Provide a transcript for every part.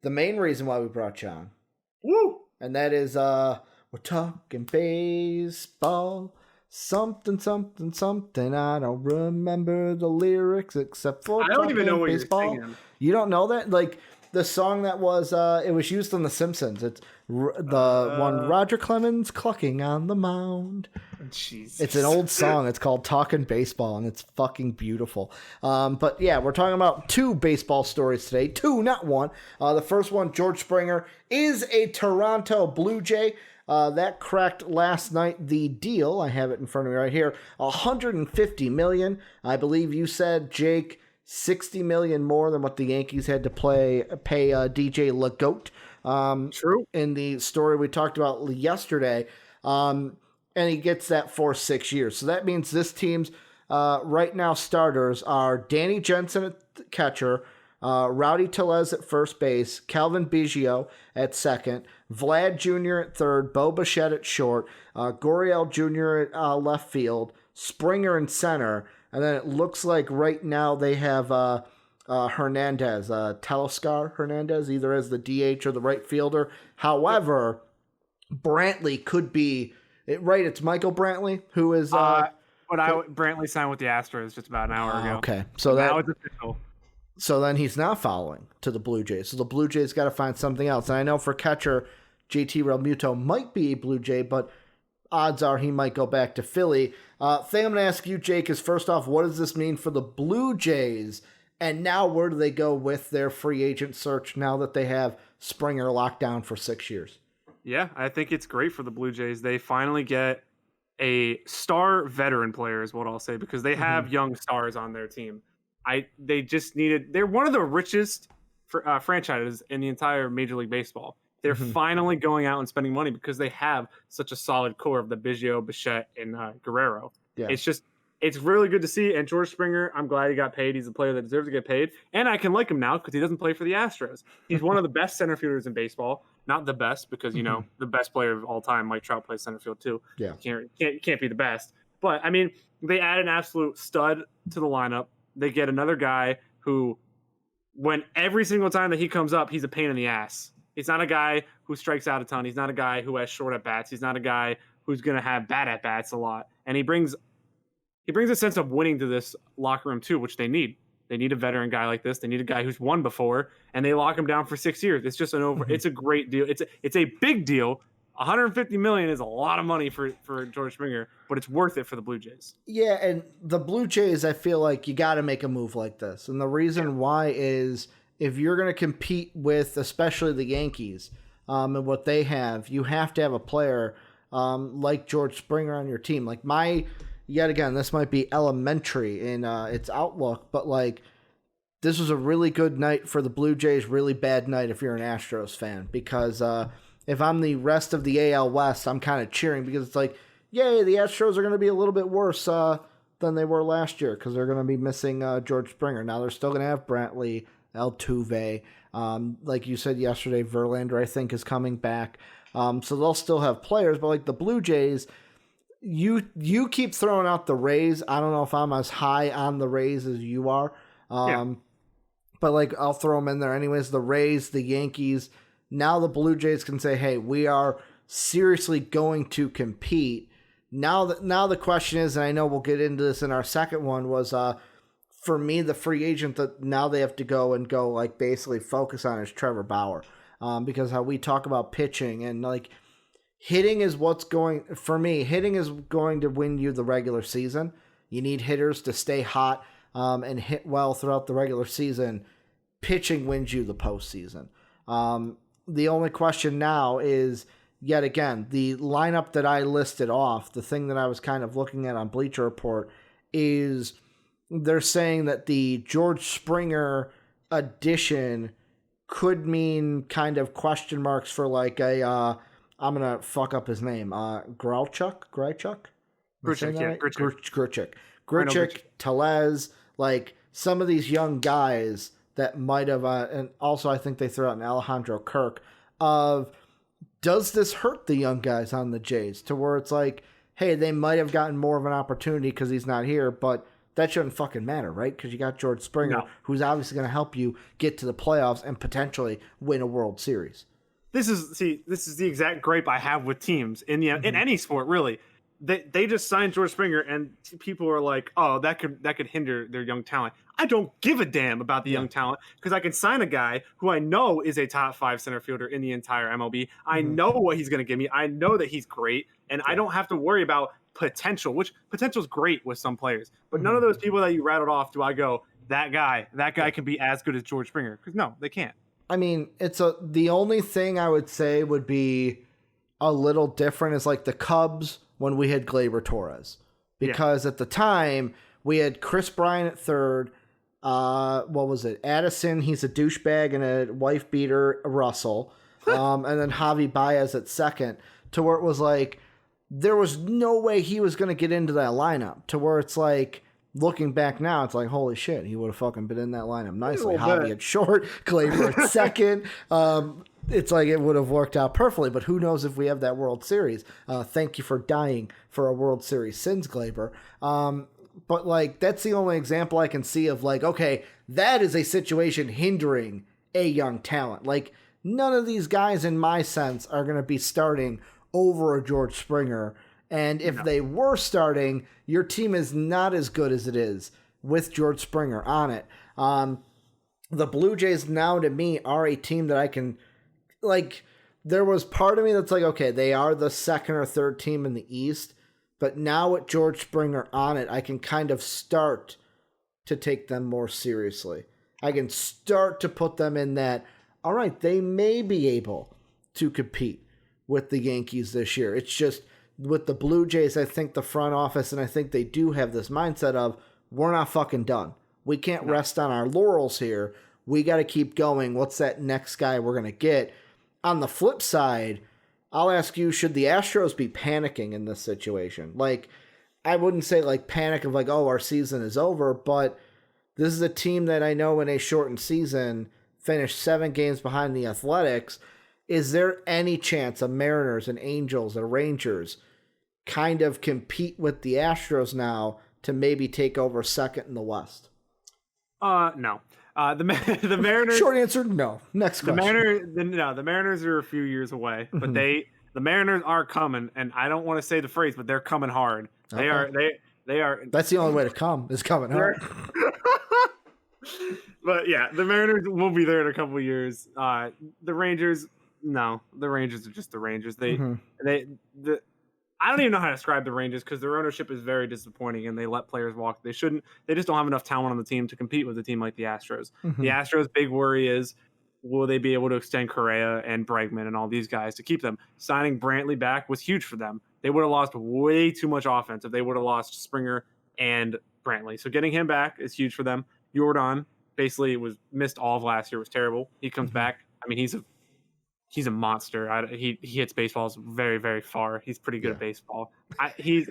the main reason why we brought you on. Woo! And that is, we're talking baseball. Something, something, something. I don't remember the lyrics except for I don't even know what baseball. you're singing. You don't know that? Like, the song that was, it was used on The Simpsons. It's the one, Roger Clemens clucking on the mound. Jesus. It's an old song. It's called Talking Baseball, and it's fucking beautiful. But yeah, we're talking about two baseball stories today. Two, not one. The first one, George Springer is a Toronto Blue Jay. That cracked last night the deal. I have it in front of me right here. $150 million. I believe you said, Jake, $60 million more than what the Yankees had to pay DJ LeGoat. True. In the story we talked about yesterday. And he gets that for 6 years. So that means this team's right now starters are Danny Jensen at catcher, Rowdy Tellez at first base, Calvin Biggio at second, Vlad Jr. at third, Bo Bichette at short, Gurriel Jr. at left field, Springer in center, and then it looks like right now they have Hernandez, Telescar Hernandez, either as the DH or the right fielder. However, Brantley could be... It's Michael Brantley, who is... Brantley signed with the Astros just about an hour ago. Okay. So now it's official. So then he's not following to the Blue Jays. So the Blue Jays got to find something else. And I know for catcher, JT Realmuto might be a Blue Jay, but odds are he might go back to Philly. Thing I'm going to ask you, Jake, is first off, what does this mean for the Blue Jays? And now where do they go with their free agent search now that they have Springer locked down for 6 years? Yeah, I think it's great for the Blue Jays. They finally get a star veteran player is what I'll say, because they have young stars on their team. They're one of the richest franchises in the entire Major League Baseball. They're finally going out and spending money because they have such a solid core of the Biggio, Bichette, and Guerrero. Yeah. It's really good to see. And George Springer, I'm glad he got paid. He's a player that deserves to get paid. And I can like him now because he doesn't play for the Astros. He's one of the best center fielders in baseball. Not the best because, the best player of all time, Mike Trout, plays center field too. Yeah. Can't be the best. But, I mean, they add an absolute stud to the lineup. They get another guy who, when every single time that he comes up, he's a pain in the ass. He's not a guy who strikes out a ton. He's not a guy who has short at-bats. He's not a guy who's going to have bad at-bats a lot. And he brings a sense of winning to this locker room too, which they need. They need a veteran guy like this. They need a guy who's won before, and they lock him down for 6 years. It's just it's a great deal. It's a big deal. $150 million is a lot of money for George Springer, but it's worth it for the Blue Jays. Yeah, and the Blue Jays, I feel like you got to make a move like this. And the reason why is if you're going to compete with especially the Yankees and what they have, you have to have a player like George Springer on your team. Like yet again, this might be elementary in its outlook, but like this was a really good night for the Blue Jays, really bad night if you're an Astros fan, because if I'm the rest of the AL West, I'm kind of cheering because it's like, yay, the Astros are going to be a little bit worse than they were last year because they're going to be missing George Springer. Now they're still going to have Brantley, Altuve. Like you said yesterday, Verlander, I think, is coming back. So they'll still have players, but like the Blue Jays, you keep throwing out the Rays. I don't know if I'm as high on the Rays as you are. But like I'll throw them in there anyways. The Rays, the Yankees. Now the Blue Jays can say, hey, we are seriously going to compete. Now the question is, and I know we'll get into this in our second one, was for me, the free agent that now they have to go like basically focus on is Trevor Bauer. Because how we talk about pitching and like hitting is hitting is going to win you the regular season. You need hitters to stay hot and hit well throughout the regular season. Pitching wins you the postseason. The only question now is, yet again, the lineup that I listed off, the thing that I was kind of looking at on Bleacher Report, is they're saying that the George Springer addition could mean kind of question marks for like a, I'm going to fuck up his name, Grichuk? Grichuk, Tellez, like some of these young guys that might have, and also I think they threw out an Alejandro Kirk, of does this hurt the young guys on the Jays to where it's like, hey, they might have gotten more of an opportunity because he's not here, but that shouldn't fucking matter, right? Because you got George Springer, who's obviously going to help you get to the playoffs and potentially win a World Series. This is the exact gripe I have with teams in any sport, really. They just signed George Springer, and people are like, "Oh, that could hinder their young talent." I don't give a damn about the young talent because I can sign a guy who I know is a top 5 center fielder in the entire MLB. I know what he's going to give me. I know that he's great, and I don't have to worry about potential, which potential is great with some players. But none of those people that you rattled off do I go, that guy can be as good as George Springer, because no, they can't. I mean, the only thing I would say would be a little different is like the Cubs when we had Gleyber Torres, because at the time we had Chris Bryant at third. What was it? Addison, he's a douchebag and a wife beater, Russell, and then Javi Baez at second. To where it was like there was no way he was going to get into that lineup. To where it's like, looking back now, it's like, holy shit, he would have fucking been in that lineup nicely. Javi at short, Gleyber at second. It's like it would have worked out perfectly, but who knows if we have that World Series. Thank you for dying for a World Series since Gleyber. But like that's the only example I can see of like, okay, that is a situation hindering a young talent. Like none of these guys in my sense are going to be starting over a George Springer. And if they were starting, your team is not as good as it is with George Springer on it. The Blue Jays now, to me, are a team that I can, like, there was part of me that's like, okay, they are the second or third team in the East, but now with George Springer on it, I can kind of start to take them more seriously. I can start to put them in that, all right, they may be able to compete with the Yankees this year. It's just, with the Blue Jays, I think the front office, and I think they do have this mindset of, we're not fucking done. We can't rest on our laurels here. We got to keep going. What's that next guy we're going to get? On the flip side, I'll ask you, should the Astros be panicking in this situation? Like, I wouldn't say like panic of like, oh, our season is over, but this is a team that I know in a shortened season finished 7 games behind the Athletics. Is there any chance a Mariners and Angels or Rangers kind of compete with the Astros now to maybe take over second in the West? No. The Mariners. Short answer, no. Next question. The Mariners are a few years away, but the Mariners are coming, and I don't want to say the phrase, but they're coming hard. They are. That's the only way to come, is coming hard. But yeah, the Mariners will be there in a couple of years. The Rangers, no, the Rangers are just the Rangers. I don't even know how to describe the Rangers because their ownership is very disappointing and they let players walk. They shouldn't. They just don't have enough talent on the team to compete with a team like the Astros. The Astros' big worry is, will they be able to extend Correa and Bregman and all these guys to keep them? Signing Brantley back was huge for them. They would have lost way too much offense if they would have lost Springer and Brantley. So getting him back is huge for them. Jordan basically was missed all of last year. Was terrible. He comes back. I mean, he's a monster. He hits baseballs very, very far. He's pretty good at baseball. He's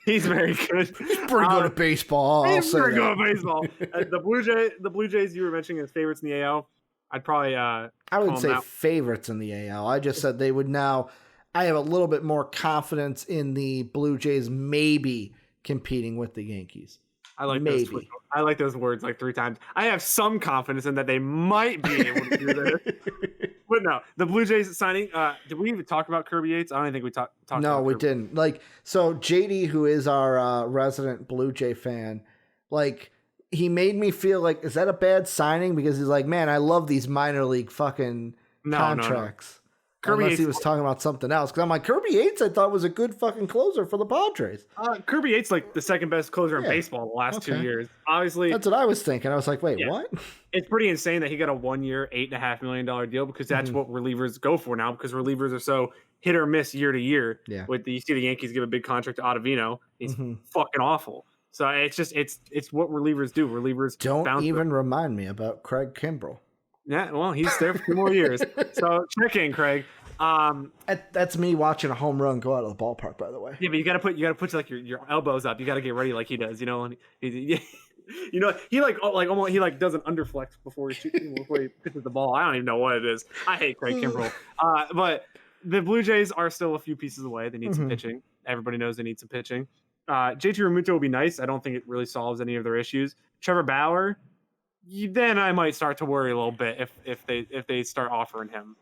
very good. He's pretty good at baseball. He's pretty good at baseball. The Blue Jays you were mentioning as favorites in the AL. I'd probably I would say favorites in the AL. I just said they would now. I have a little bit more confidence in the Blue Jays maybe competing with the Yankees. I like those words like 3 times. I have some confidence in that they might be able to do this. But no, the Blue Jays signing. Did we even talk about Kirby Yates? I don't think we talked. No, we didn't. Like, so JD, who is our resident Blue Jay fan, like, he made me feel like, is that a bad signing? Because he's like, man, I love these minor league fucking contracts. Kirby Unless Yates, he was talking about something else. Because I'm like, Kirby Yates, I thought was a good fucking closer for the Padres. Kirby Yates, like the second best closer in baseball the last 2 years. Obviously, that's what I was thinking. I was like, wait, what? It's pretty insane that he got a 1-year, $8.5 million deal because that's what relievers go for now. Because relievers are so hit or miss year to year. Yeah. You see the Yankees give a big contract to Ottavino. He's fucking awful. So it's just it's what relievers do. Relievers don't even remind me about Craig Kimbrell. Yeah, well, he's there for 2 more years. So check in, Craig. That's me watching a home run go out of the ballpark, by the way. Yeah, but you gotta put like your elbows up. You gotta get ready like he does. You know, and he almost he does an underflex before he pitches the ball. I don't even know what it is. I hate Craig Kimbrell. But the Blue Jays are still a few pieces away. They need some pitching. Everybody knows they need some pitching. JT Realmuto will be nice. I don't think it really solves any of their issues. Trevor Bauer, then I might start to worry a little bit if they start offering him.